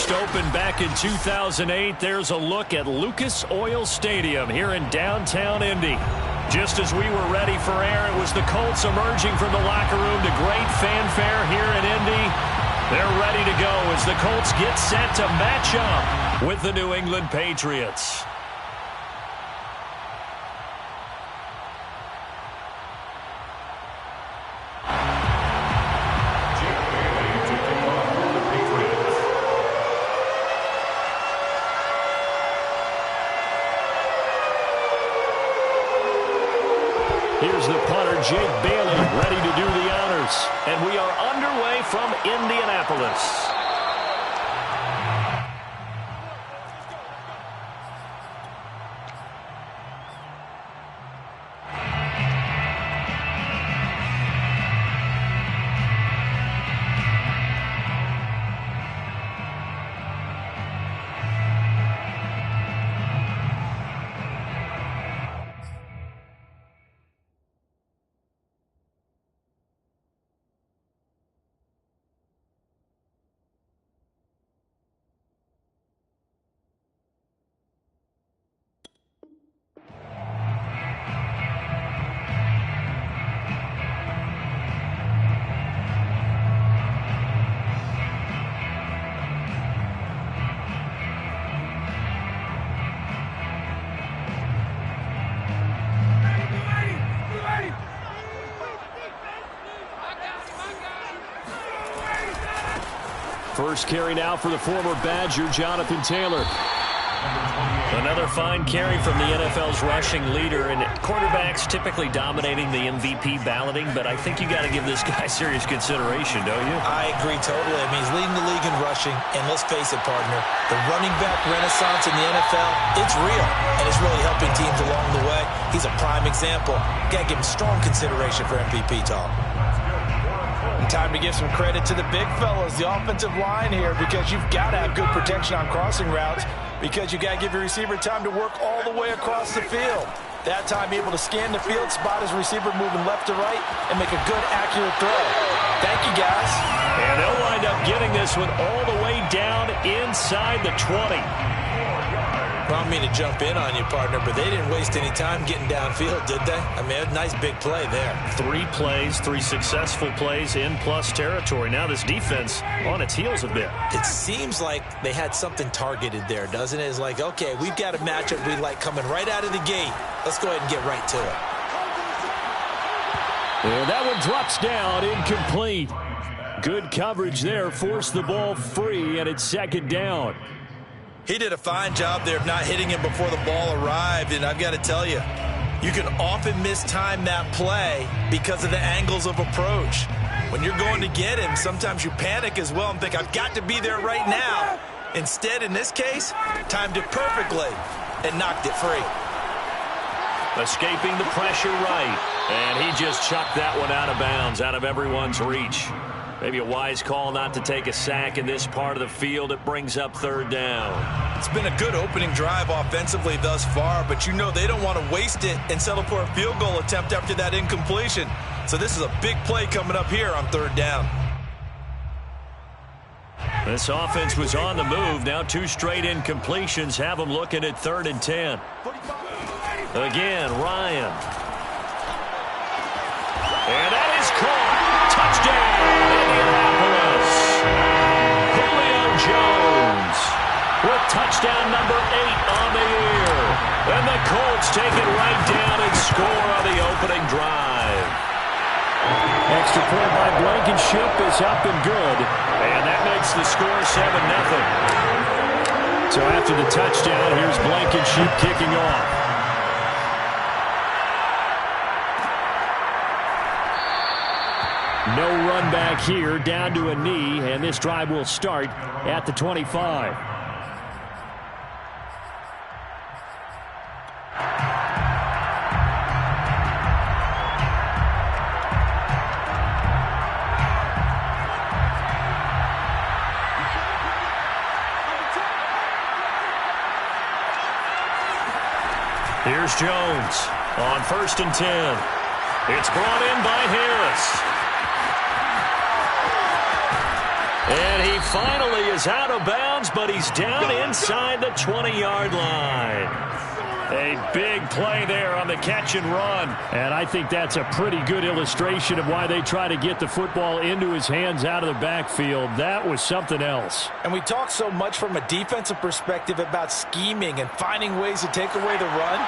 first opened back in 2008, there's a look at Lucas Oil Stadium here in downtown Indy. Just as we were ready for air, it was the Colts emerging from the locker room to great fanfare here in Indy. They're ready to go as the Colts get set to match up with the New England Patriots. Here's the punter, Jake Bailey, ready to do the honors. And we are underway from Indianapolis. First carry now for the former Badger, Jonathan Taylor. Another fine carry from the NFL's rushing leader, and quarterbacks typically dominating the MVP balloting, but I think you got to give this guy serious consideration, don't you? I agree totally. I mean, he's leading the league in rushing, and let's face it, partner, the running back renaissance in the NFL, it's real, and it's really helping teams along the way. He's a prime example. Got to give him strong consideration for MVP talk. Time to give some credit to the big fellas, the offensive line here, because you've got to have good protection on crossing routes, because you got to give your receiver time to work all the way across the field. That time able to scan the field, spot his receiver moving left to right, and make a good, accurate throw. Thank you, guys. And they'll wind up getting this one all the way down inside the 20. I don't mean to jump in on you, partner, but they didn't waste any time getting downfield, did they? I mean, a nice big play there. 3 plays, 3 successful plays in plus territory. Now this defense on its heels a bit. It seems like they had something targeted there, doesn't it? It's like, okay, we've got a matchup we like coming right out of the gate. Let's go ahead and get right to it. And that one drops down, incomplete. Good coverage there, forced the ball free, and it's second down. He did a fine job there of not hitting him before the ball arrived, and I've got to tell you, you can often mistime that play because of the angles of approach. When you're going to get him, sometimes you panic as well and think, I've got to be there right now. Instead, in this case, timed it perfectly and knocked it free. Escaping the pressure right, and he just chucked that one out of bounds, out of everyone's reach. Maybe a wise call not to take a sack in this part of the field. It brings up third down. It's been a good opening drive offensively thus far, but you know they don't want to waste it and settle for a field goal attempt after that incompletion. So this is a big play coming up here on third down. This offense was on the move. Now 2 straight incompletions have them looking at 3rd and 10. Again, Ryan. And that is caught. Touchdown, Indianapolis. Julio Jones with touchdown number 8 on the year. And the Colts take it right down and score on the opening drive. Extra point by Blankenship is up and good. And that makes the score 7-0. So after the touchdown, here's Blankenship kicking off. No run back here, down to a knee, and this drive will start at the 25. Here's Jones on 1st and 10. It's brought in by Harris. And he finally is out of bounds, but he's down inside the 20-yard line. A big play there on the catch and run. And I think that's a pretty good illustration of why they try to get the football into his hands out of the backfield. That was something else. And we talk so much from a defensive perspective about scheming and finding ways to take away the run.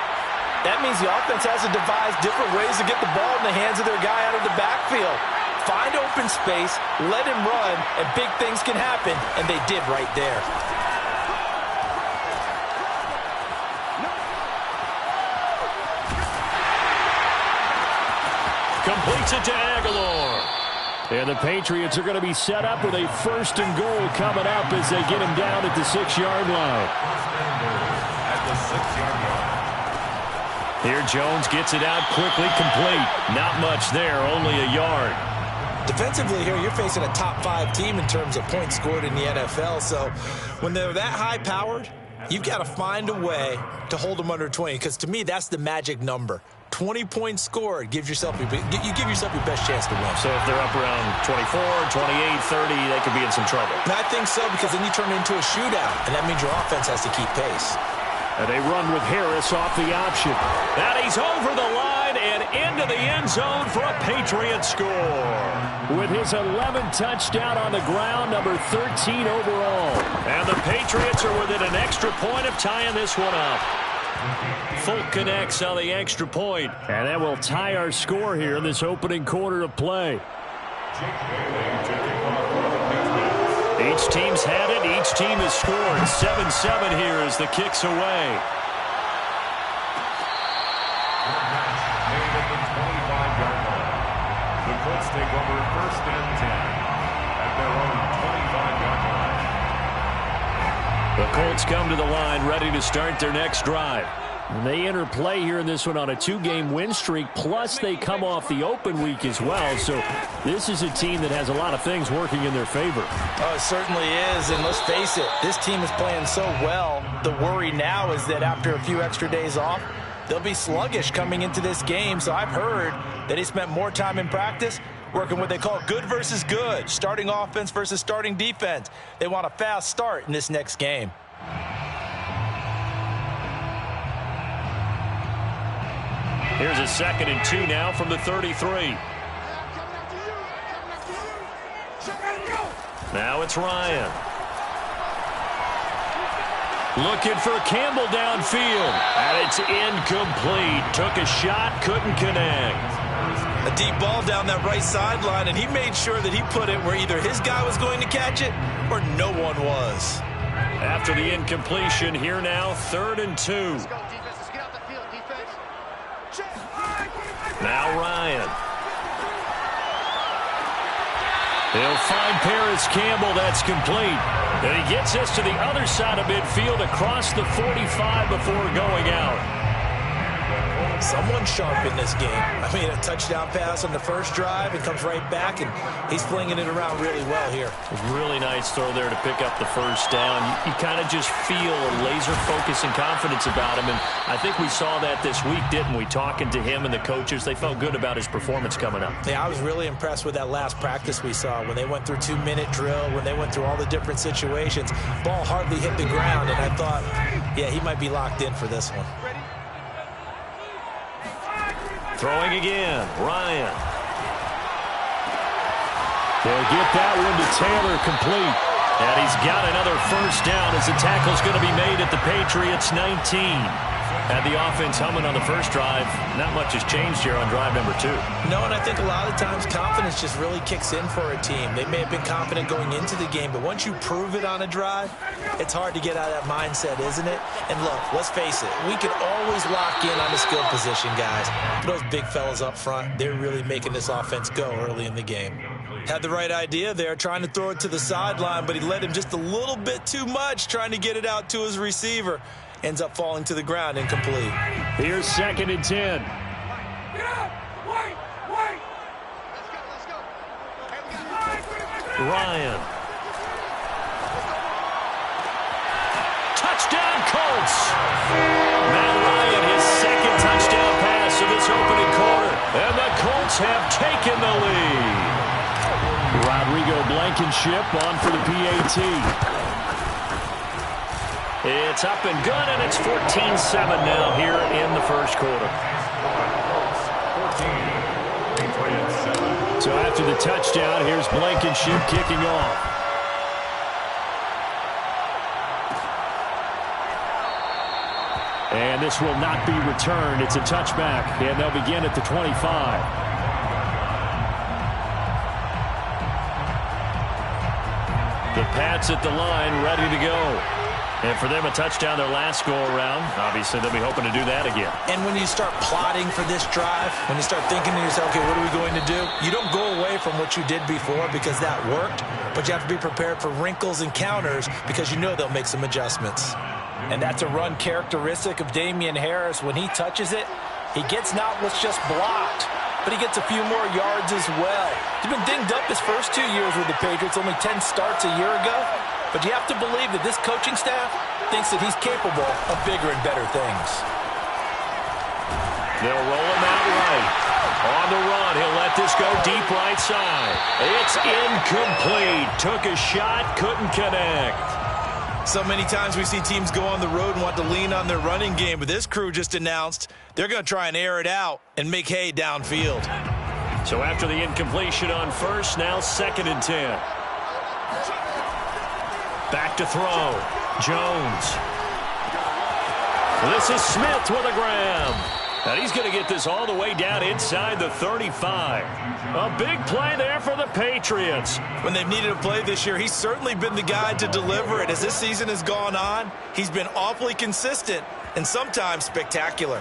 That means the offense has to devise different ways to get the ball in the hands of their guy out of the backfield. Find open space, let him run, and big things can happen, and they did right there. Completes it to Aguilar. And the Patriots are going to be set up with a 1st and goal coming up as they get him down at the 6-yard line. At the 6-yard line. Here Jones gets it out quickly, complete. Not much there, only a yard. Defensively here, you're facing a top 5 team in terms of points scored in the NFL. So when they're that high-powered, you've got to find a way to hold them under 20. Because to me, that's the magic number. 20 points scored gives yourself you give yourself your best chance to win. So if they're up around 24, 28, 30, they could be in some trouble. And I think so, because then you turn it into a shootout, and that means your offense has to keep pace. And they run with Harris off the option. And he's over the line and into the end zone for a Patriot score. With his 11th touchdown on the ground, number 13 overall. And the Patriots are within an extra point of tying this one up. Folk connects on the extra point. And that will tie our score here in this opening quarter of play. Each team's had it. Each team has scored. 7-7 here as the kick's away. Made at the 25-yard line. The Colts take over 1st and 10 at their own 25-yard line. The Colts come to the line ready to start their next drive. And they enter play here in this one on a 2-game win streak, plus they come off the open week as well. So this is a team that has a lot of things working in their favor. Oh, it certainly is, and let's face it, this team is playing so well. The worry now is that after a few extra days off, they'll be sluggish coming into this game. So I've heard that he spent more time in practice working what they call good versus good, starting offense versus starting defense. They want a fast start in this next game. Here's a 2nd and 2 now from the 33. Now it's Ryan. Looking for Campbell downfield. And it's incomplete. Took a shot, couldn't connect. A deep ball down that right sideline, and he made sure that he put it where either his guy was going to catch it or no one was. After the incompletion, here now, 3rd and 2. Now Ryan. He'll find Paris Campbell. That's complete. And he gets us to the other side of midfield across the 45 before going out. Someone sharp in this game. I mean, a touchdown pass on the first drive and comes right back, and he's flinging it around really well here. Really nice throw there to pick up the first down. You kind of just feel a laser focus and confidence about him, and I think we saw that this week, didn't we? Talking to him and the coaches, they felt good about his performance coming up. Yeah, I was really impressed with that last practice we saw when they went through 2-minute drill, when they went through all the different situations. Ball hardly hit the ground, and I thought, yeah, he might be locked in for this one. Throwing again, Ryan. They'll get that one to Taylor, complete. And he's got another first down as the tackle's going to be made at the Patriots 19. Had the offense humming on the first drive. Not much has changed here on drive number 2. No, and I think a lot of times confidence just really kicks in for a team. They may have been confident going into the game, but once you prove it on a drive, it's hard to get out of that mindset, isn't it? And look, let's face it, we can always lock in on the skill position, guys. But those big fellas up front, they're really making this offense go early in the game. Had the right idea there, trying to throw it to the sideline, but he let him just a little bit too much, trying to get it out to his receiver. Ends up falling to the ground, incomplete. Here's 2nd and 10. Ryan. Touchdown, Colts. Matt Ryan, his 2nd touchdown pass of this opening quarter. And the Colts have taken the lead. Blankenship on for the PAT. It's up and good, and it's 14-7 now here in the first quarter. 14, Patriots 7. So after the touchdown, here's Blankenship kicking off. And this will not be returned. It's a touchback, and they'll begin at the 25. The Pats at the line, ready to go. And for them, a touchdown their last go-around. Obviously, they'll be hoping to do that again. And when you start plotting for this drive, when you start thinking to yourself, okay, what are we going to do? You don't go away from what you did before because that worked, but you have to be prepared for wrinkles and counters because you know they'll make some adjustments. And that's a run characteristic of Damian Harris. When he touches it, he gets not what's just blocked, but he gets a few more yards as well. He's been dinged up his first 2 years with the Patriots, only 10 starts a year ago. But you have to believe that this coaching staff thinks that he's capable of bigger and better things. They'll roll him out right. On the run, he'll let this go deep right side. It's incomplete. Took a shot, couldn't connect. So many times we see teams go on the road and want to lean on their running game, but this crew just announced they're going to try and air it out and make hay downfield. So after the incompletion on first, now 2nd and 10. Back to throw. Jones. This is Smith with a grab. And he's going to get this all the way down inside the 35. A big play there for the Patriots. When they've needed a play this year, he's certainly been the guy to deliver it. As this season has gone on, he's been awfully consistent and sometimes spectacular.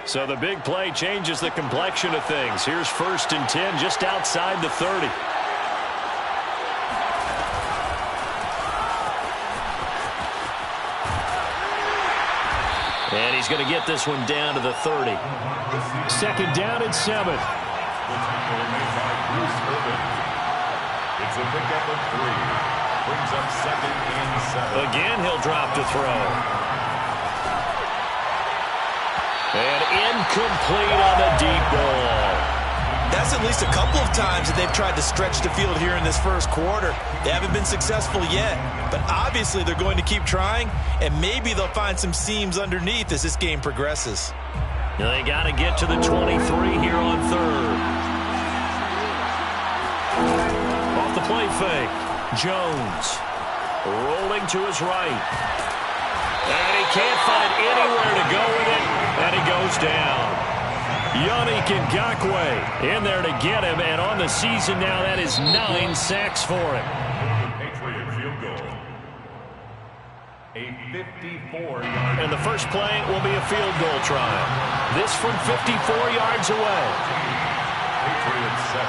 So the big play changes the complexion of things. Here's 1st and 10 just outside the 30. And he's going to get this one down to the 30. 2nd down and 7. The tackle made by Bruce Irvin. It's a pickup of 3. Brings up 2nd and 7. Again, he'll drop to throw. And incomplete on the deep ball. That's at least a couple of times that they've tried to stretch the field here in this first quarter. They haven't been successful yet, but obviously they're going to keep trying, and maybe they'll find some seams underneath as this game progresses. Now they got to get to the 23 here on 3rd. Off the play fake. Jones rolling to his right. And he can't find anywhere to go with it, and he goes down. Yannick Ngakoue in there to get him, and on the season now, that is 9 sacks for him. Patriot field goal. A 54-yard. And the first play will be a field goal try. This from 54 yards away. Patriots 7.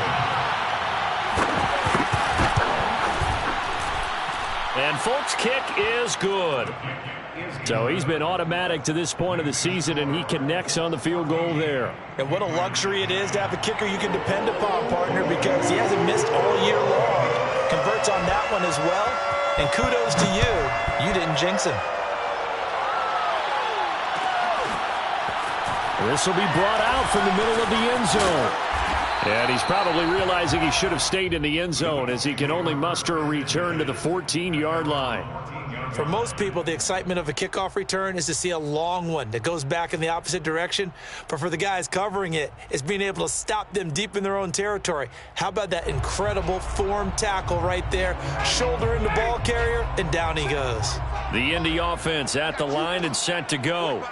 And Folk's kick is good. So he's been automatic to this point of the season, and he connects on the field goal there. And what a luxury it is to have a kicker you can depend upon, partner, because he hasn't missed all year long. Converts on that one as well. And kudos to you. You didn't jinx him. This will be brought out from the middle of the end zone. And he's probably realizing he should have stayed in the end zone as he can only muster a return to the 14-yard line. For most people, the excitement of a kickoff return is to see a long one that goes back in the opposite direction. But for the guys covering it, it's being able to stop them deep in their own territory. How about that incredible form tackle right there? Shoulder in the ball carrier, and down he goes. The Indy offense at the line and set to go.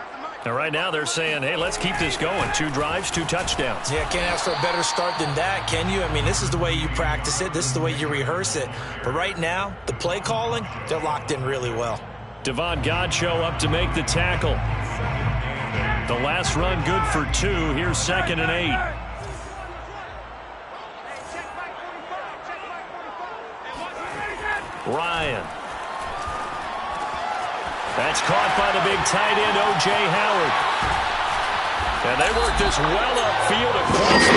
And right now they're saying, hey, let's keep this going. 2 drives, 2 touchdowns. Yeah, can't ask for a better start than that, can you? I mean, this is the way you practice it. This is the way you rehearse it. But right now, the play calling, they're locked in really well. Devon Godchaux up to make the tackle. The last run good for 2. Here's 2nd and 8. Ryan. That's caught by the big tight end, O.J. Howard. And they work this well upfield across the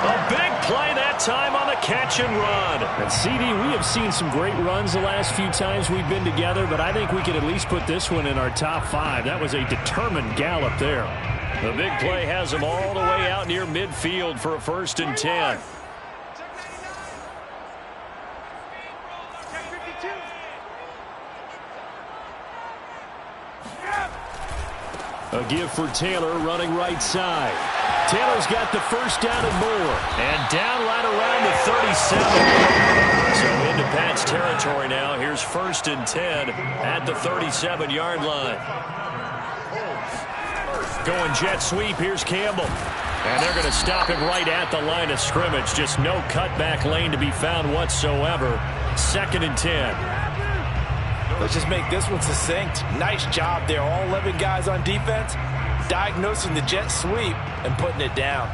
35. A big play there. that time on the catch and run. And CD, we have seen some great runs the last few times we've been together, but I think we can at least put this one in our top 5. That was a determined gallop there. The big play has him all the way out near midfield for a 1st and 10. A give for Taylor running right side. Taylor's got the first down and more. And down right around the 37. So into Pat's territory now. Here's 1st and 10 at the 37-yard line. Going jet sweep. Here's Campbell. And they're going to stop him right at the line of scrimmage. Just no cutback lane to be found whatsoever. 2nd and 10. Let's just make this one succinct. Nice job there. All 11 guys on defense diagnosing the jet sweep and putting it down.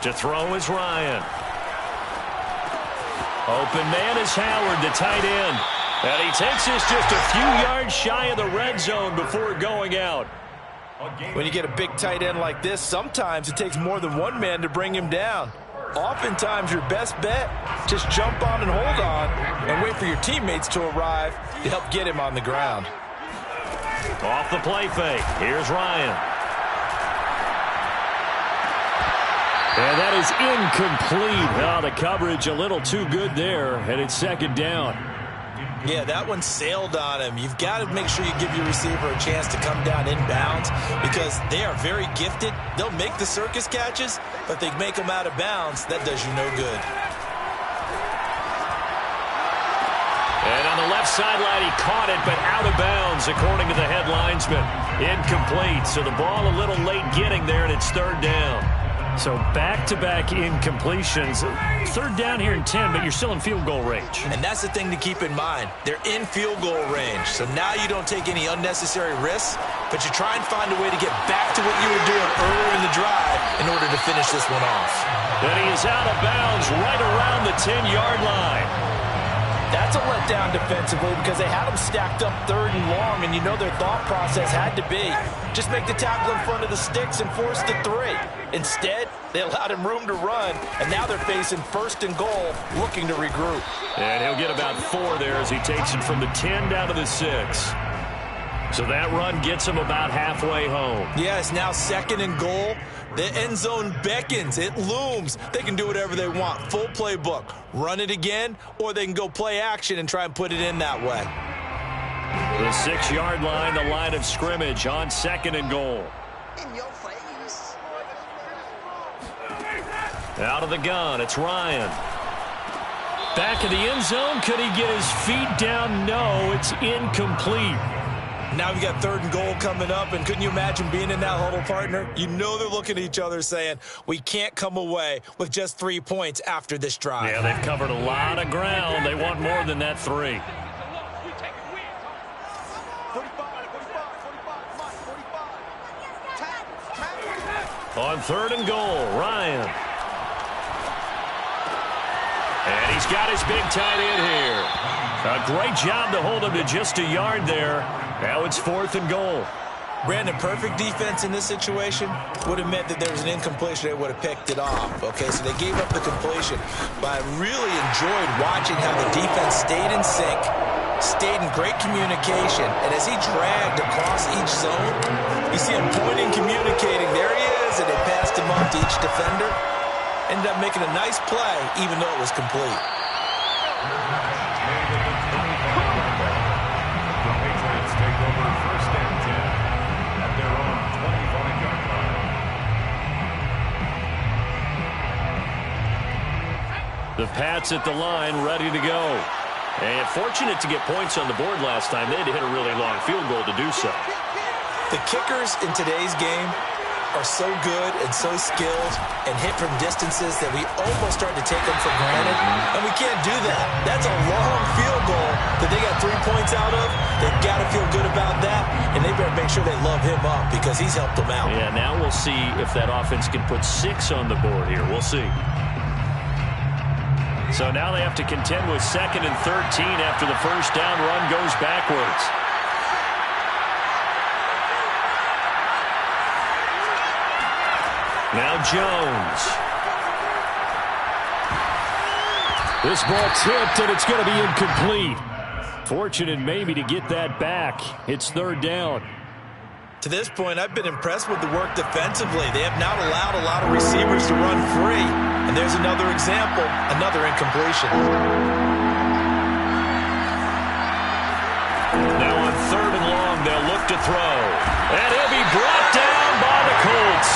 To throw is Ryan. Open man is Howard, the tight end. And he takes this just a few yards shy of the red zone before going out. When you get a big tight end like this, sometimes it takes more than one man to bring him down. Oftentimes, your best bet, just jump on and hold on and wait for your teammates to arrive to help get him on the ground. Off the play fake. Here's Ryan. And that is incomplete. Oh, the coverage a little too good there, and it's 2nd down. Yeah, that one sailed on him. You've got to make sure you give your receiver a chance to come down inbounds because they are very gifted. They'll make the circus catches, but they make them out of bounds. That does you no good. And on the left sideline, he caught it, but out of bounds, according to the head linesman. Incomplete, so the ball a little late getting there, and it's 3rd down. So back-to-back incompletions. 3rd down here in 10, but you're still in field goal range. And that's the thing to keep in mind. They're in field goal range. So now you don't take any unnecessary risks, but you try and find a way to get back to what you were doing earlier in the drive in order to finish this one off. And he is out of bounds right around the 10-yard line. That's a letdown defensively because they had him stacked up 3rd and long, and you know their thought process had to be just make the tackle in front of the sticks and force the 3. Instead, they allowed him room to run, and now they're facing 1st and goal, looking to regroup. And he'll get about 4 there as he takes it from the 10 down to the 6. So that run gets him about halfway home. Yeah, it's now 2nd and goal. The end zone beckons. It looms. They can do whatever they want. Full playbook. Run it again, or they can go play action and try and put it in that way. The 6-yard line, the line of scrimmage on 2nd and goal. In your face. Out of the gun, it's Ryan. Back of the end zone. Could he get his feet down? No, it's incomplete. Now we've got 3rd and goal coming up, and couldn't you imagine being in that huddle, partner? You know they're looking at each other saying, we can't come away with just 3 points after this drive. Yeah, they've covered a lot of ground. They want more than that 3. On 3rd and goal, Ryan. And he's got his big tight end here. A great job to hold him to just a yard there. Now it's 4th and goal. Brandon, perfect defense in this situation would have meant that there was an incompletion. They would have picked it off. Okay, so they gave up the completion. But I really enjoyed watching how the defense stayed in sync, stayed in great communication. And as he dragged across each zone, you see him pointing, communicating. There he is, and they passed him off to each defender. Ended up making a nice play, even though it was complete. The Pats at the line, ready to go. And fortunate to get points on the board last time. They had to hit a really long field goal to do so. The kickers in today's game are so good and so skilled and hit from distances that we almost start to take them for granted. And we can't do that. That's a long field goal that they got 3 points out of. They've got to feel good about that, and they better make sure they love him up because he's helped them out. Yeah, now we'll see if that offense can put 6 on the board here. We'll see. So now they have to contend with 2nd and 13 after the first down run goes backwards. Now Jones. This ball tipped, and it's going to be incomplete. Fortunate maybe to get that back. It's 3rd down. To this point, I've been impressed with the work defensively. They have not allowed a lot of receivers to run free. And there's another example, another incompletion. Now on 3rd and long, they'll look to throw. And he'll be brought down by the Colts.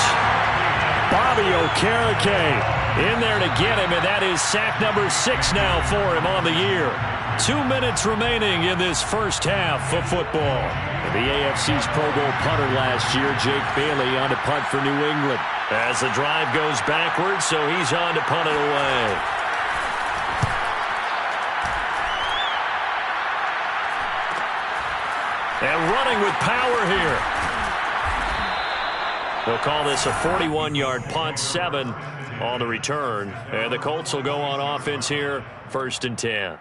Bobby Okereke in there to get him, and that is sack number 6 now for him on the year. 2 minutes remaining in this first half of football. The AFC's Pro Bowl punter last year, Jake Bailey, on to punt for New England. As the drive goes backwards, so he's on to punt it away. And running with power here. They'll call this a 41-yard punt, 7 on the return. And the Colts will go on offense here, 1st and 10.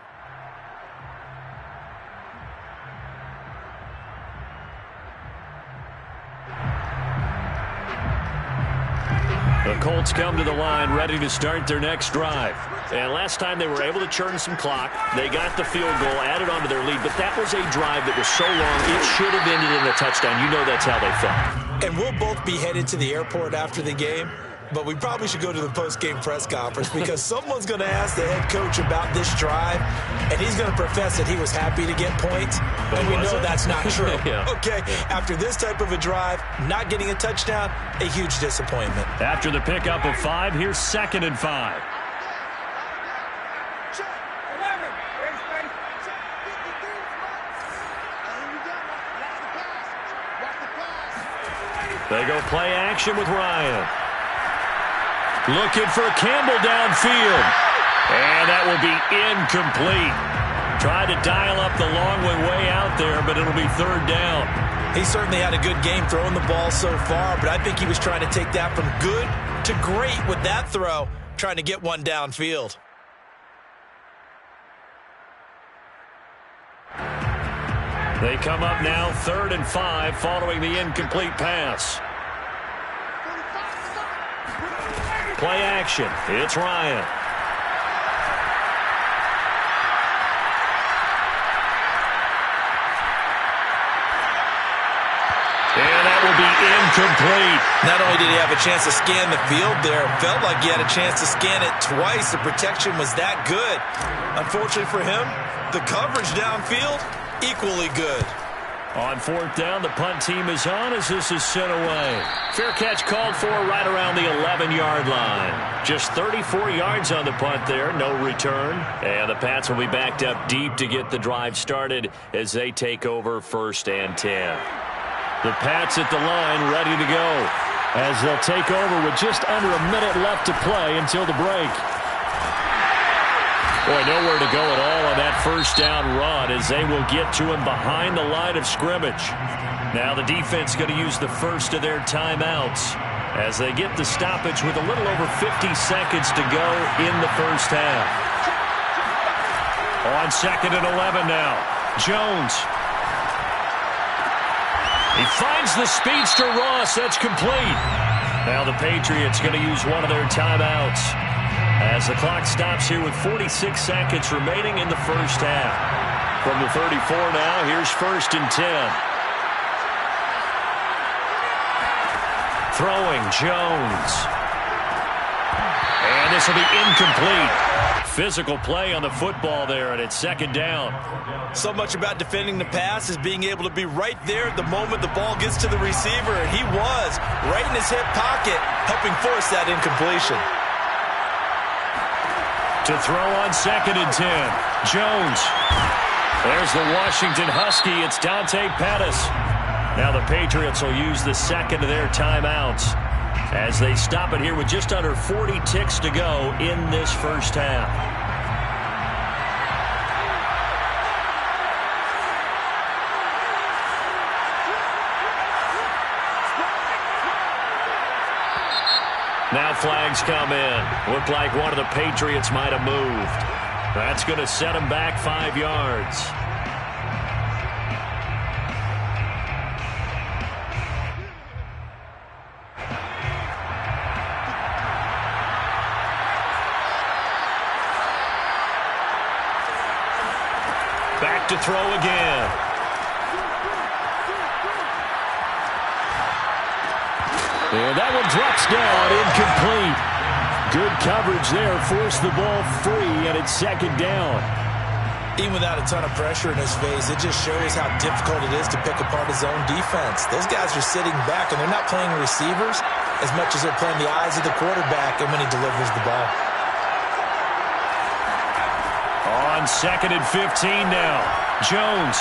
The Colts come to the line ready to start their next drive. And last time they were able to churn some clock. They got the field goal, added on to their lead. But that was a drive that was so long, it should have ended in a touchdown. You know that's how they felt. And we'll both be headed to the airport after the game. But we probably should go to the post-game press conference because someone's going to ask the head coach about this drive, and he's going to profess that he was happy to get points, and we know that's not true. Yeah. Okay, after this type of a drive, not getting a touchdown, a huge disappointment. After the pickup of 5, here's 2nd and 5. They go play action with Ryan. Looking for Campbell downfield. And that will be incomplete. Tried to dial up the long way out there, but it'll be 3rd down. He certainly had a good game throwing the ball so far, but I think he was trying to take that from good to great with that throw, trying to get one downfield. They come up now 3rd and 5 following the incomplete pass. Play action. It's Ryan. And that will be incomplete. Not only did he have a chance to scan the field there, it felt like he had a chance to scan it twice. The protection was that good. Unfortunately for him, the coverage downfield, equally good. On 4th down, the punt team is on as this is sent away. Fair catch called for right around the 11-yard line. Just 34 yards on the punt there, no return. And the Pats will be backed up deep to get the drive started as they take over 1st and 10. The Pats at the line ready to go as they'll take over with just under a minute left to play until the break. Boy, nowhere to go at all on that 1st down run as they will get to him behind the line of scrimmage. Now the defense going to use the first of their timeouts as they get the stoppage with a little over 50 seconds to go in the first half. On 2nd and 11 now, Jones. He finds the speedster Ross. That's complete. Now the Patriots going to use one of their timeouts as the clock stops here with 46 seconds remaining in the first half. From the 34 now, here's 1st and 10. Throwing Jones. And this will be incomplete. Physical play on the football there, and it's 2nd down. So much about defending the pass is being able to be right there at the moment the ball gets to the receiver, and he was right in his hip pocket, helping force that incompletion. To throw on 2nd and 10. Jones. There's the Washington Husky. It's Dante Pettis. Now the Patriots will use the 2nd of their timeouts as they stop it here with just under 40 ticks to go in this first half. Now flags come in. Looked like one of the Patriots might have moved. That's going to set them back 5 yards. Back to throw again. And that one drops down, incomplete. Good coverage there, forced the ball free, and it's second down. Even without a ton of pressure in his face, it just shows how difficult it is to pick apart his own defense. Those guys are sitting back, and they're not playing receivers as much as they're playing the eyes of the quarterback and when he delivers the ball. On 2nd and 15 now. Jones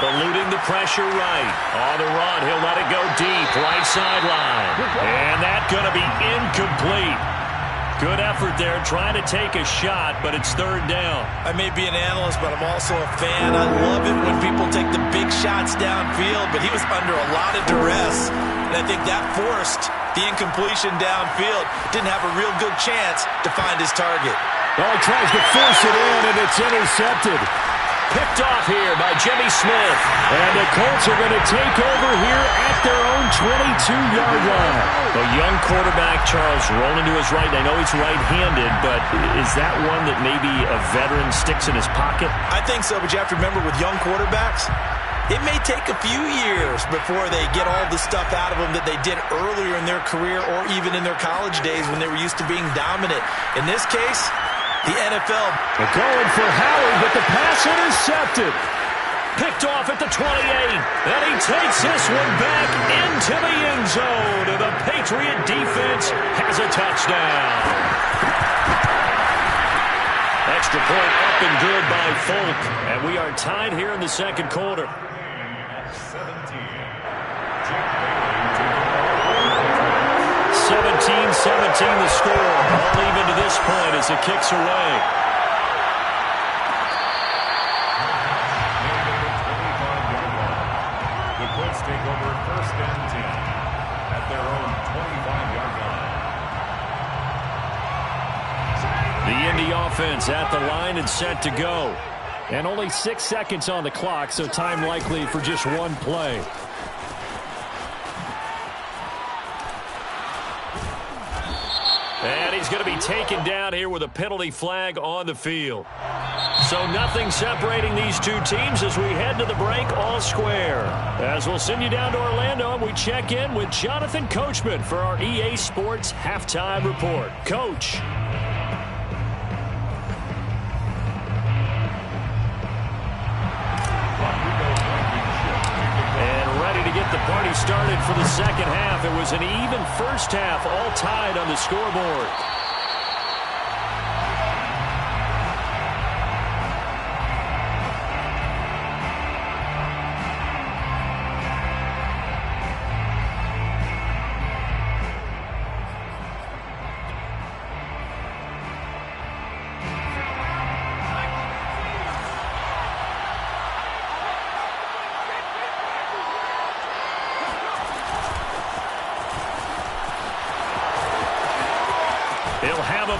eluding the pressure right. On the run, he'll let it go deep, right sideline. And that's going to be incomplete. Good effort there, trying to take a shot, but it's third down. I may be an analyst, but I'm also a fan. I love it when people take the big shots downfield, but he was under a lot of duress, and I think that forced the incompletion downfield. Didn't have a real good chance to find his target. Well, he tries to force it in, and it's intercepted. Picked off here by Jimmy Smith. And the Colts are going to take over here at their own 22-yard line. The young quarterback, Charles, rolling to his right. I know he's right-handed, but is that one that maybe a veteran sticks in his pocket? I think so, but you have to remember with young quarterbacks, it may take a few years before they get all the stuff out of them that they did earlier in their career or even in their college days when they were used to being dominant. In this case, the NFL. They're going for Howard, but the pass intercepted. Picked off at the 28. And he takes this one back into the end zone. And the Patriot defense has a touchdown. Extra point up and good by Folk. And we are tied here in the second quarter. 17-17 the score. All even to this point as it kicks away. The Colts take over 1st and 10 at their own 25-yard line. The Indy offense at the line and set to go. And only 6 seconds on the clock, so time likely for just one play. And he's going to be taken down here with a penalty flag on the field. So nothing separating these two teams as we head to the break all square. As we'll send you down to Orlando, and we check in with Jonathan Coachman for our EA Sports Halftime Report. Coach. Get the party started for the second half. It was an even first half, all tied on the scoreboard.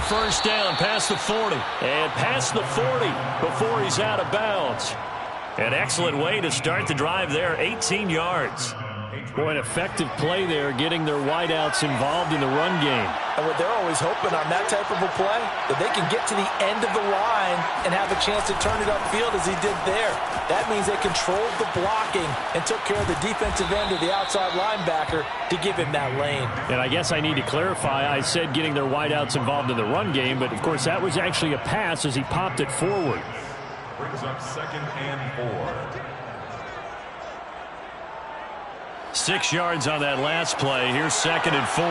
First down past the 40. And past the 40 before he's out of bounds. An excellent way to start the drive there, 18 yards. Boy, an effective play there, getting their wideouts involved in the run game. And what they're always hoping on that type of a play, that they can get to the end of the line and have a chance to turn it upfield as he did there. That means they controlled the blocking and took care of the defensive end of the outside linebacker to give him that lane. And I guess I need to clarify, I said getting their wideouts involved in the run game, but of course that was actually a pass as he popped it forward. Brings up 2nd and 4. 6 yards on that last play. Here's 2nd and 4.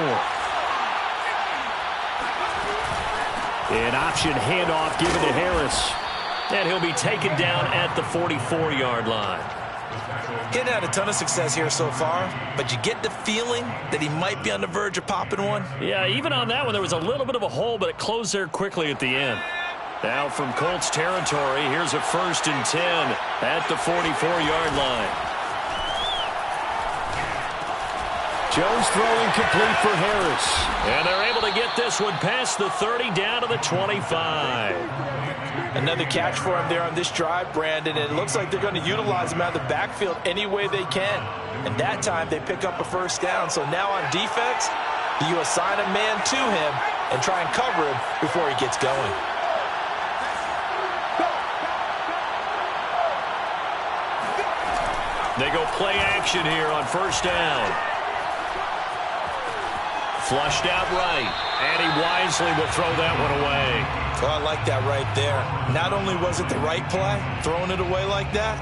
An option handoff given to Harris. And he'll be taken down at the 44-yard line. Getting had a ton of success here so far, but you get the feeling that he might be on the verge of popping one. Yeah, even on that one, there was a little bit of a hole, but it closed there quickly at the end. Now from Colts territory, here's a 1st and 10 at the 44-yard line. Jones throwing complete for Harris. And they're able to get this one past the 30 down to the 25. Another catch for him there on this drive, Brandon. And it looks like they're going to utilize him out of the backfield any way they can. And that time they pick up a first down. So now on defense, do you assign a man to him and try and cover him before he gets going? They go play action here on first down. Flushed out right, and he wisely will throw that one away. Oh, I like that right there. Not only was it the right play, throwing it away like that,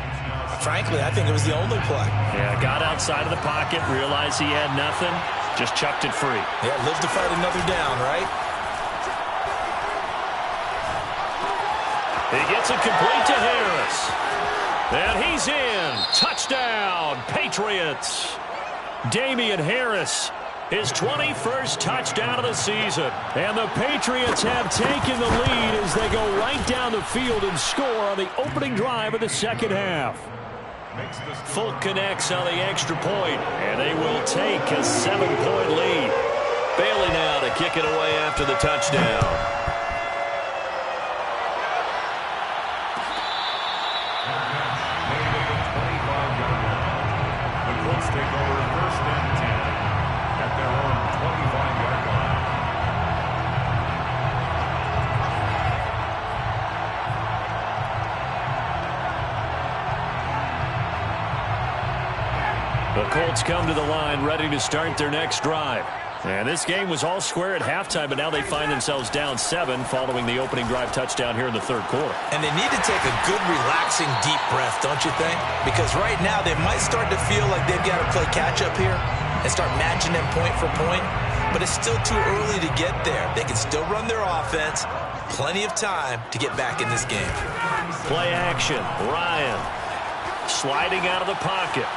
frankly, I think it was the only play. Yeah, got outside of the pocket, realized he had nothing, just chucked it free. Yeah, live to fight another down, right? He gets it complete to Harris. And he's in. Touchdown, Patriots. Damian Harris, his 21st touchdown of the season. And the Patriots have taken the lead as they go right down the field and score on the opening drive of the second half. Fulk connects on the extra point, and they will take a 7-point lead. Bailey now to kick it away after the touchdown. Take over first and 10 at their own 25-yard line. The Colts come to the line ready to start their next drive. And this game was all square at halftime, but now they find themselves down 7 following the opening drive touchdown here in the third quarter. And they need to take a good, relaxing, deep breath, don't you think? Because right now they might start to feel like they've got to play catch-up here and start matching them point for point. But it's still too early to get there. They can still run their offense. Plenty of time to get back in this game. Play action. Ryan sliding out of the pocket.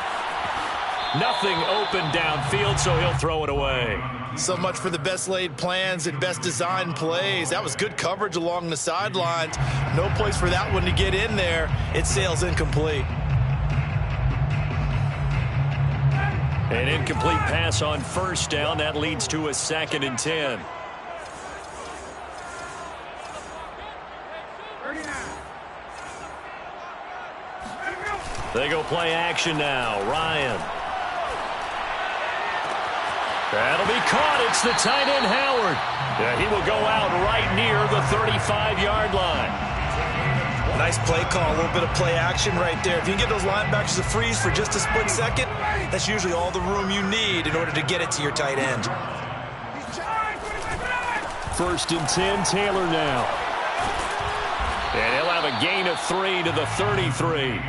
Nothing open downfield, so he'll throw it away. So much for the best laid plans and best designed plays. That was good coverage along the sidelines. No place for that one to get in there. It sails incomplete. An incomplete pass on first down. That leads to a 2nd and 10. They go play action now. Ryan. That'll be caught. It's the tight end, Howard. Yeah, he will go out right near the 35-yard line. Nice play call, a little bit of play action right there. If you can get those linebackers to freeze for just a split second, that's usually all the room you need in order to get it to your tight end. 1st and 10, Taylor now. And he'll have a gain of 3 to the 33.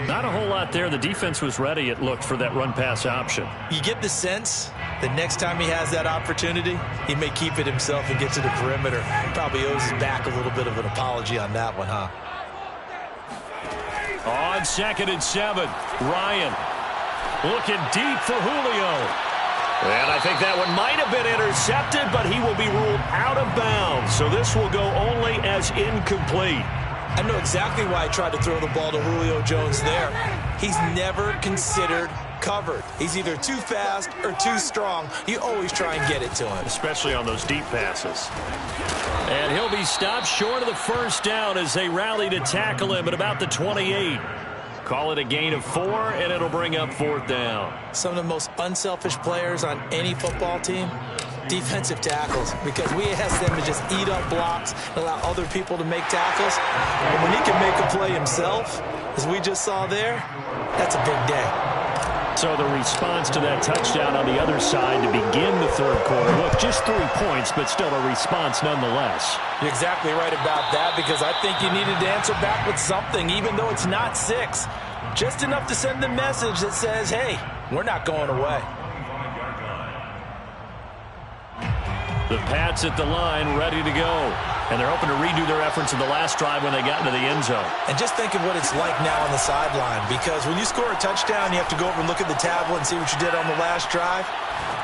Not a whole lot there. The defense was ready, it looked, for that run-pass option. You get the sense that next time he has that opportunity, he may keep it himself and get to the perimeter. Probably owes his back a little bit of an apology on that one, huh? On 2nd and 7, Ryan looking deep for Julio. And I think that one might have been intercepted, but he will be ruled out of bounds. So this will go only as incomplete. I know exactly why I tried to throw the ball to Julio Jones there. He's never considered covered. He's either too fast or too strong. You always try and get it to him. Especially on those deep passes. And he'll be stopped short of the first down as they rally to tackle him at about the 28. Call it a gain of 4, and it'll bring up 4th down. Some of the most unselfish players on any football team, defensive tackles, because we ask them to just eat up blocks and allow other people to make tackles. But when he can make a play himself, as we just saw there, that's a big day. So the response to that touchdown on the other side to begin the third quarter. Look, just 3 points, but still a response nonetheless. You're exactly right about that, because I think you needed to answer back with something, even though it's not 6. Just enough to send the message that says, hey, we're not going away. The Pats at the line, ready to go. And they're hoping to redo their efforts in the last drive when they got into the end zone. And just think of what it's like now on the sideline, because when you score a touchdown, you have to go over and look at the tablet and see what you did on the last drive.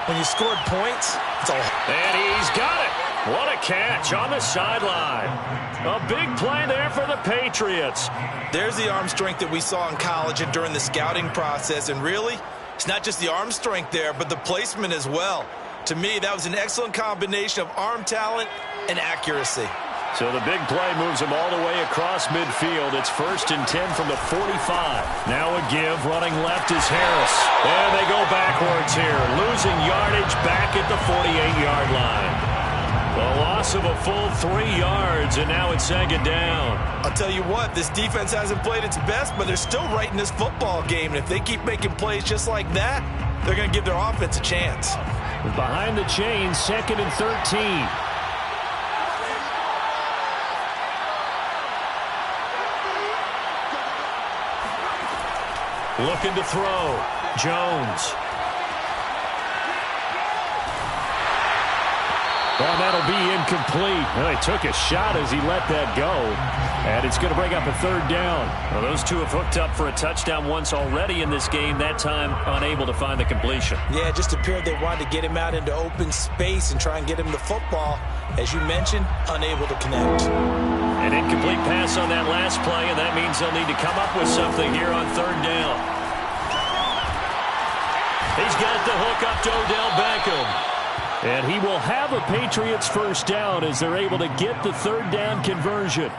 When you scored points, it's all... And he's got it. What a catch on the sideline. A big play there for the Patriots. There's the arm strength that we saw in college and during the scouting process, and really, It's not just the arm strength there, but the placement as well. To me, that was an excellent combination of arm talent and accuracy. So the big play moves him all the way across midfield. It's 1st and 10 from the 45. Now a give. Running left is Harris. And they go backwards here. Losing yardage back at the 48-yard line. A loss of a full 3 yards, and now it's 2nd down. I'll tell you what, this defense hasn't played its best, but they're still right in this football game. And if they keep making plays just like that, they're going to give their offense a chance. Behind the chains, 2nd and 13. Looking to throw. Jones. Well, that'll be incomplete. Well, he took a shot as he let that go. And it's going to bring up a 3rd down. Well, those two have hooked up for a touchdown once already in this game. That time unable to find the completion. Yeah, it just appeared they wanted to get him out into open space and try and get him the football. As you mentioned, unable to connect. An incomplete pass on that last play, and that means they'll need to come up with something here on 3rd down. He's got the hook up to Odell Beckham. And he will have a Patriots 1st down as they're able to get the 3rd down conversion.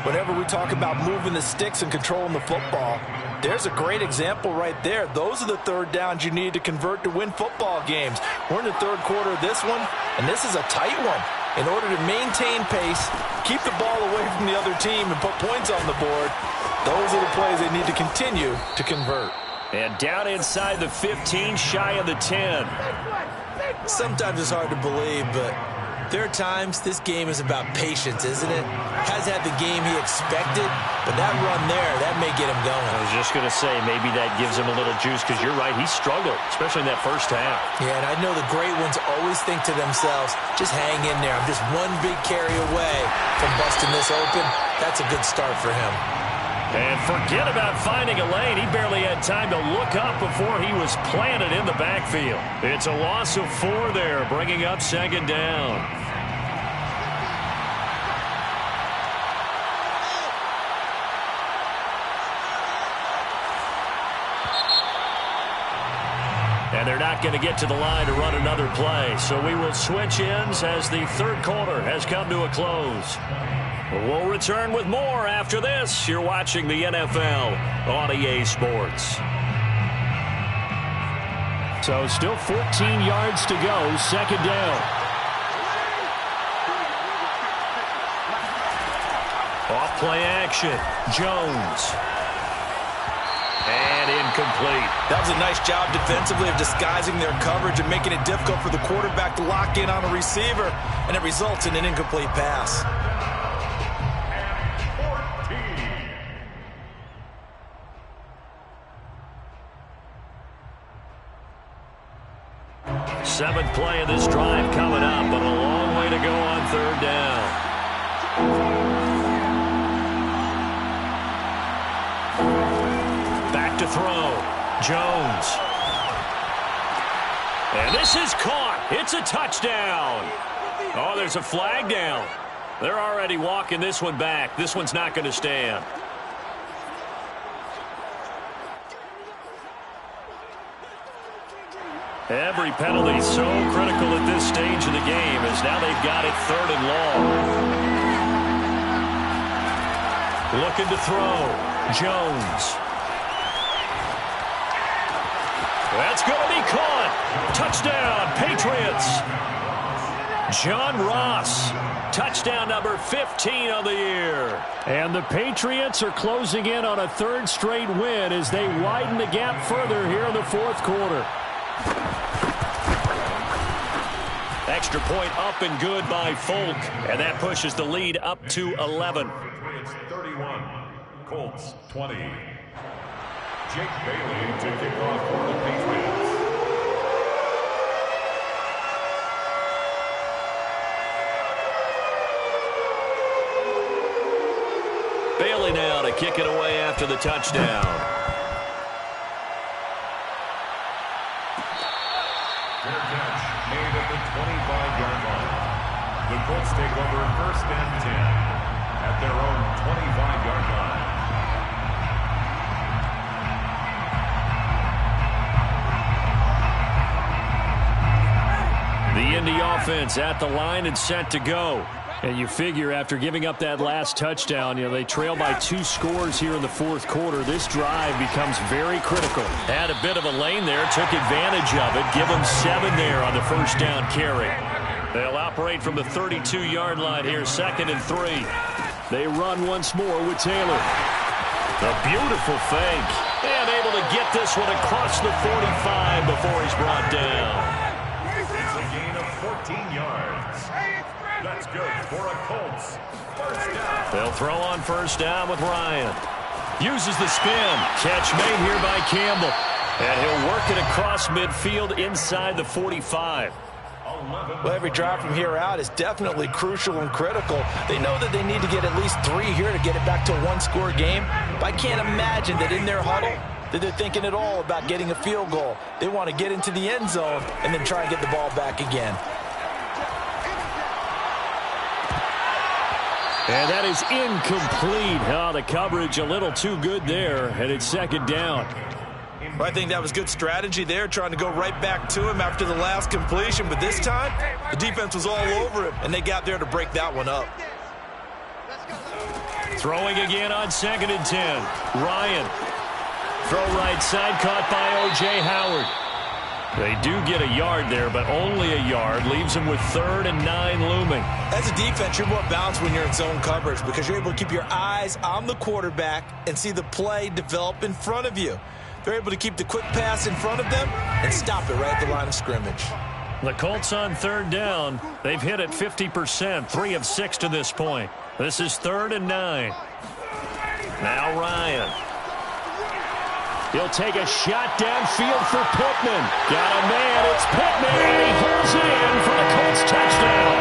Whenever we talk about moving the sticks and controlling the football, there's a great example right there. Those are the 3rd downs you need to convert to win football games. We're in the 3rd quarter of this one, and this is a tight one. In order to maintain pace, keep the ball away from the other team, and put points on the board, those are the plays they need to continue to convert. And down inside the 15, shy of the 10. Sometimes it's hard to believe, but there are times this game is about patience, isn't it? Has had the game he expected, but that run there, that may get him going. I was just going to say, maybe that gives him a little juice, because you're right, he struggled, especially in that 1st half. Yeah, and I know the great ones always think to themselves, just hang in there. I'm just one big carry away from busting this open. That's a good start for him. And forget about finding a lane. He barely had time to look up before he was planted in the backfield. It's a loss of 4 there, bringing up 2nd down. And they're not going to get to the line to run another play. So we will switch ends as the 3rd quarter has come to a close. We'll return with more after this. You're watching the NFL on EA Sports. So still 14 yards to go, 2nd down. Off play action, Jones. And incomplete. That was a nice job defensively of disguising their coverage and making it difficult for the quarterback to lock in on a receiver, and it results in an incomplete pass. 7th play of this drive coming up, but a long way to go on 3rd down. Back to throw. Jones. And this is caught. It's a touchdown. Oh, there's a flag down. They're already walking this one back. This one's not going to stand. Every penalty so critical at this stage of the game as now they've got it 3rd and long. Looking to throw. Jones. That's going to be caught. Touchdown, Patriots. John Ross. Touchdown number 15 of the year. And the Patriots are closing in on a 3rd straight win as they widen the gap further here in the 4th quarter. Extra point up and good by Folk, and that pushes the lead up to 11. Patriots 31, Colts 20. Jake Bailey to kick off for the Patriots. Bailey now to kick it away after the touchdown. Fair catch made at the 25-yard line. The Colts take over 1st and 10 at their own 25-yard line. The Indy offense at the line and set to go. And you figure after giving up that last touchdown, they trail by 2 scores here in the fourth quarter. This drive becomes very critical. Had a bit of a lane there, took advantage of it. Give them 7 there on the first down carry. They'll operate from the 32-yard line here, 2nd and 3. They run once more with Taylor. A beautiful fake. And able to get this one across the 45 before he's brought down. It's a gain of 14 yards. That's good for a Colts first down. They'll throw on first down with Ryan. Uses the spin. Catch made here by Campbell. And he'll work it across midfield inside the 45. Well, every drive from here out is definitely crucial and critical. They know that they need to get at least 3 here to get it back to a 1-score game. But I can't imagine that in their huddle that they're thinking at all about getting a field goal. They want to get into the end zone and then try and get the ball back again. And that is incomplete. Oh, the coverage a little too good there, and it's 2nd down. Well, I think that was good strategy there, trying to go right back to him after the last completion. But this time, the defense was all over him, and they got there to break that one up. Throwing again on 2nd and 10. Ryan. Throw right side, caught by O.J. Howard. They do get a yard there, but only a yard. Leaves them with 3rd and 9 looming. As a defense, you're more balanced when you're in zone coverage because you're able to keep your eyes on the quarterback and see the play develop in front of you. They're able to keep the quick pass in front of them and stop it right at the line of scrimmage. The Colts on 3rd down. They've hit it 50%, 3 of 6 to this point. This is 3rd and 9. Now Ryan. He'll take a shot downfield for Pittman. Got a man. It's Pittman, and he holds it in for the Colts touchdown.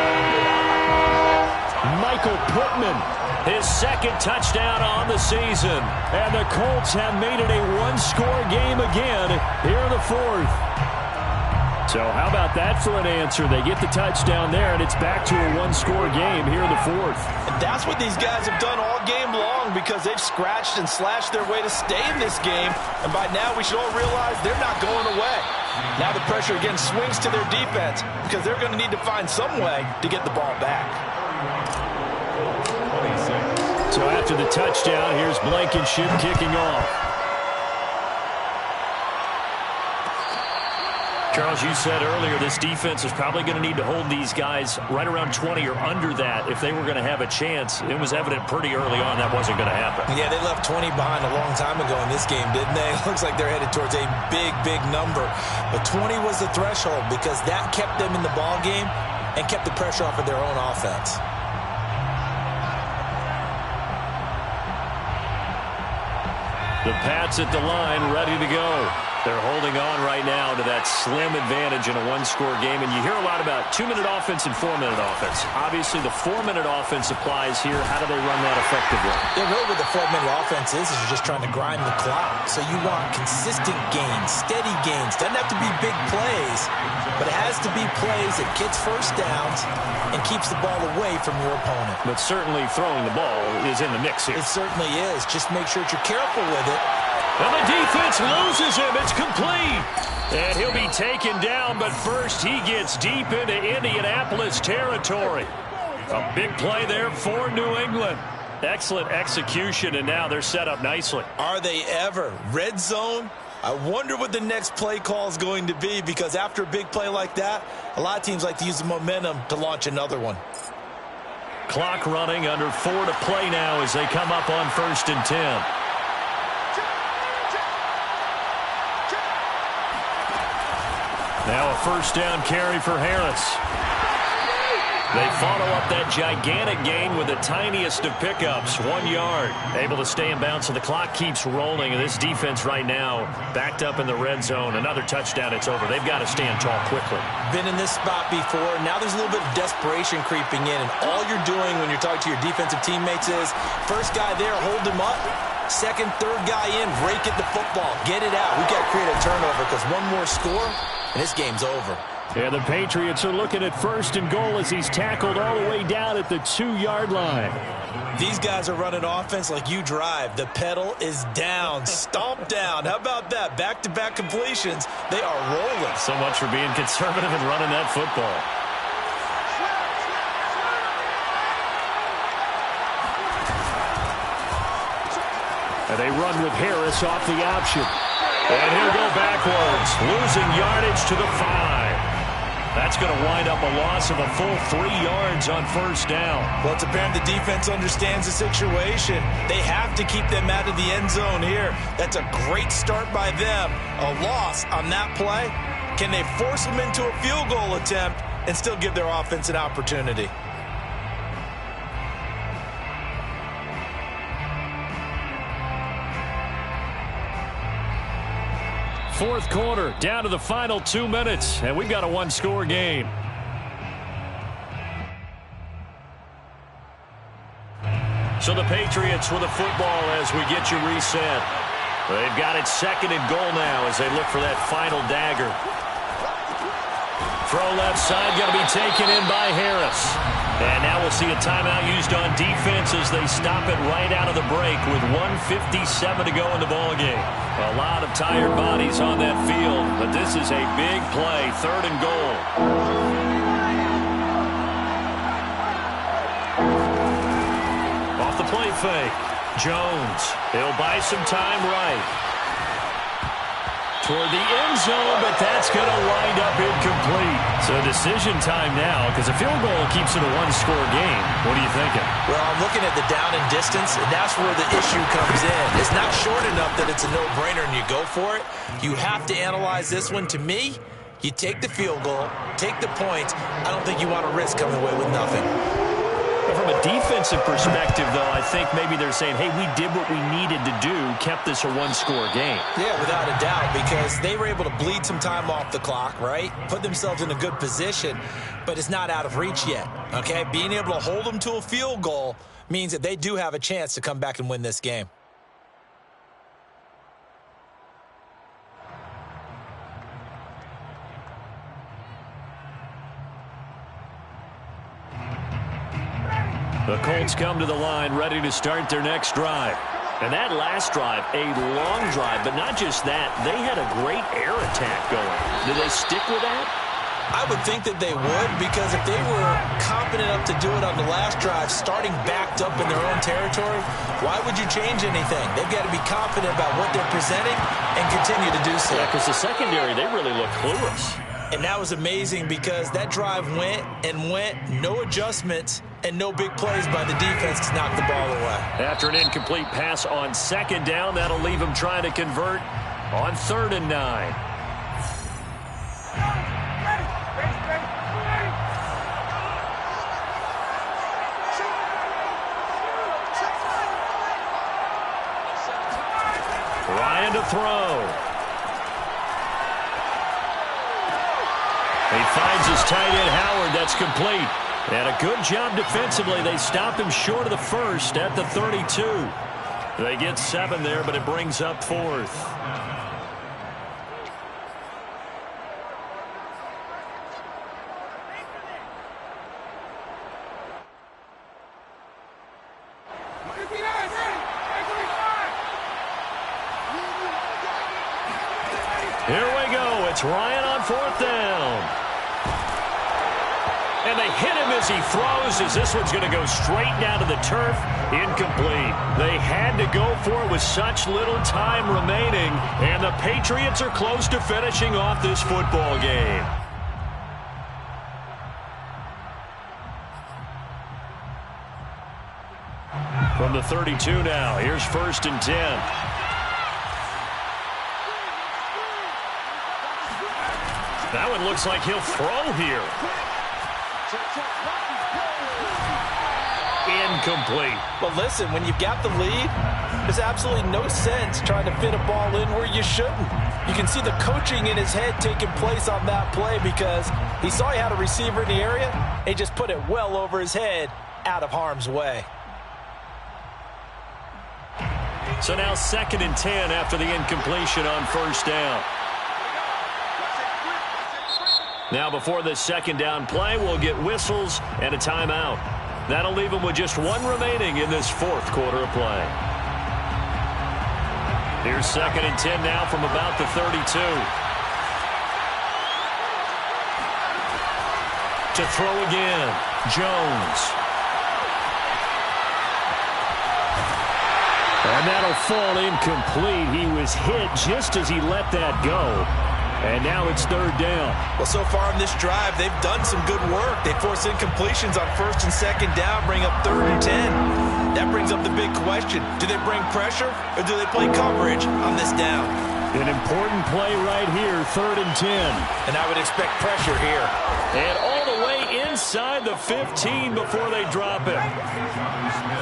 Michael Pittman, his 2nd touchdown on the season. And the Colts have made it a 1-score game again here in the 4th. So how about that for an answer? They get the touchdown there, and it's back to a 1-score game here in the 4th. And that's what these guys have done all game long because they've scratched and slashed their way to stay in this game. And by now, we should all realize they're not going away. Now the pressure again swings to their defense because they're going to need to find some way to get the ball back. So after the touchdown, here's Blankenship kicking off. Charles, you said earlier this defense is probably going to need to hold these guys right around 20 or under that if they were going to have a chance. It was evident pretty early on that wasn't going to happen. Yeah, they left 20 behind a long time ago in this game, didn't they? It looks like they're headed towards a big, big number. But 20 was the threshold because that kept them in the ball game and kept the pressure off of their own offense. The Pats at the line, ready to go. They're holding on right now to that slim advantage in a 1-score game. And you hear a lot about 2-minute offense and 4-minute offense. Obviously, the 4-minute offense applies here. How do they run that effectively? Yeah, really what the 4-minute offense is you're just trying to grind the clock. So you want consistent gains, steady gains. Doesn't have to be big plays, but it has to be plays that gets first downs and keeps the ball away from your opponent. But certainly throwing the ball is in the mix here. It certainly is. Just make sure that you're careful with it. And the defense loses him. It's complete. And he'll be taken down, but first he gets deep into Indianapolis territory. A big play there for New England. Excellent execution, and now they're set up nicely. Are they ever? Red zone? I wonder what the next play call is going to be because after a big play like that, a lot of teams like to use the momentum to launch another one. Clock running, under 4 to play now as they come up on 1st and 10. Now a first down carry for Harris. They follow up that gigantic gain with the tiniest of pickups, 1 yard. Able to stay in bounds, so the clock keeps rolling. And this defense right now backed up in the red zone. Another touchdown, it's over. They've got to stand tall quickly. Been in this spot before. Now there's a little bit of desperation creeping in. And all you're doing when you're talking to your defensive teammates is, first guy there, hold him up. Second, third guy in, break at the football. Get it out. We've got to create a turnover because one more score, and this game's over. And the Patriots are looking at 1st and goal as he's tackled all the way down at the 2-yard line. These guys are running offense like you drive. The pedal is down, stomp down. How about that? Back-to-back completions. They are rolling. So much for being conservative and running that football. And they run with Harris off the option. And he'll go backwards, losing yardage to the 5. That's going to wind up a loss of a full 3 yards on 1st down. Well, it's apparent the defense understands the situation. They have to keep them out of the end zone here. That's a great start by them. A loss on that play. Can they force them into a field goal attempt and still give their offense an opportunity? 4th quarter, down to the final 2 minutes, and we've got a 1-score game. So the Patriots with the football as we get you reset. They've got it 2nd and goal now as they look for that final dagger. Throw left side, going to be taken in by Harris. And now we'll see a timeout used on defense as they stop it right out of the break with 1:57 to go in the ballgame. A lot of tired bodies on that field, but this is a big play, 3rd and goal. Off the play fake, Jones. He'll buy some time right. Toward the end zone, but that's going to wind up incomplete. So decision time now because a field goal keeps it a 1-score game. What are you thinking? Well, I'm looking at the down and distance, and that's where the issue comes in. It's not short enough that it's a no-brainer and you go for it. You have to analyze this one. To me, you take the field goal, take the points. I don't think you want to risk coming away with nothing. From a defensive perspective, though, I think maybe they're saying, hey, we did what we needed to do, kept this a 1-score game. Yeah, without a doubt, because they were able to bleed some time off the clock, right? Put themselves in a good position, but it's not out of reach yet, okay? Being able to hold them to a field goal means that they do have a chance to come back and win this game. The Colts come to the line ready to start their next drive. And that last drive, a long drive, but not just that. They had a great air attack going. Do they stick with that? I would think that they would, because if they were confident enough to do it on the last drive, starting backed up in their own territory, why would you change anything? They've got to be confident about what they're presenting and continue to do so. Yeah, because the secondary, they really look clueless. And that was amazing because that drive went and went, no adjustments, and no big plays by the defense to knock the ball away. After an incomplete pass on 2nd down, that'll leave them trying to convert on 3rd and 9. Ryan to throw. He finds his tight end, Howard. That's complete. And a good job defensively. They stop him short of the 1st at the 32. They get 7 there, but it brings up 4th. Here we go. It's Ryan on 4th down. And they hit him as he throws, as this one's going to go straight down to the turf. Incomplete. They had to go for it with such little time remaining. And the Patriots are close to finishing off this football game. From the 32 now, here's 1st and 10. That one looks like he'll throw here. Incomplete. But listen, when you've got the lead, there's absolutely no sense trying to fit a ball in where you shouldn't. You can see the coaching in his head taking place on that play because he saw he had a receiver in the area and he just put it well over his head out of harm's way. So now 2nd and 10 after the incompletion on 1st down. Now before this second down play, we'll get whistles and a timeout. That'll leave them with just one remaining in this fourth quarter of play. Here's 2nd and 10 now from about the 32. To throw again, Jones. And that'll fall incomplete. He was hit just as he let that go. And now it's 3rd down. Well, so far in this drive, they've done some good work. They force incompletions on 1st and 2nd down, bring up 3rd and 10. That brings up the big question. Do they bring pressure or do they play coverage on this down? An important play right here, 3rd and 10. And I would expect pressure here. And all the way inside the 15 before they drop it.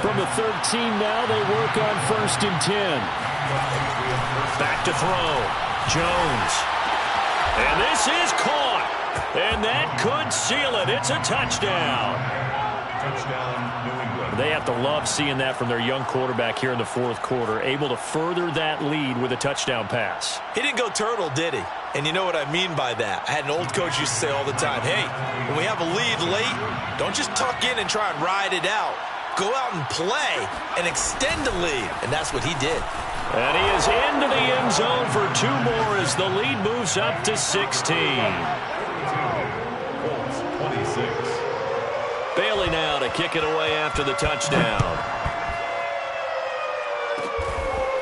From the 13 now, they work on 1st and 10. Back to throw. Jones. And this is caught. And that could seal it. It's a touchdown. Touchdown, New England. They have to love seeing that from their young quarterback here in the fourth quarter, able to further that lead with a touchdown pass. He didn't go turtle, did he? And you know what I mean by that. I had an old coach used to say all the time, hey, when we have a lead late, don't just tuck in and try and ride it out. Go out and play and extend the lead. And that's what he did. And he is into the end zone for 2 more as the lead moves up to 16. Colts 26. Bailey now to kick it away after the touchdown.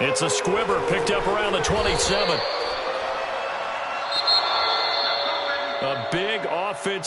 It's a squibber picked up around the 27. A big offensive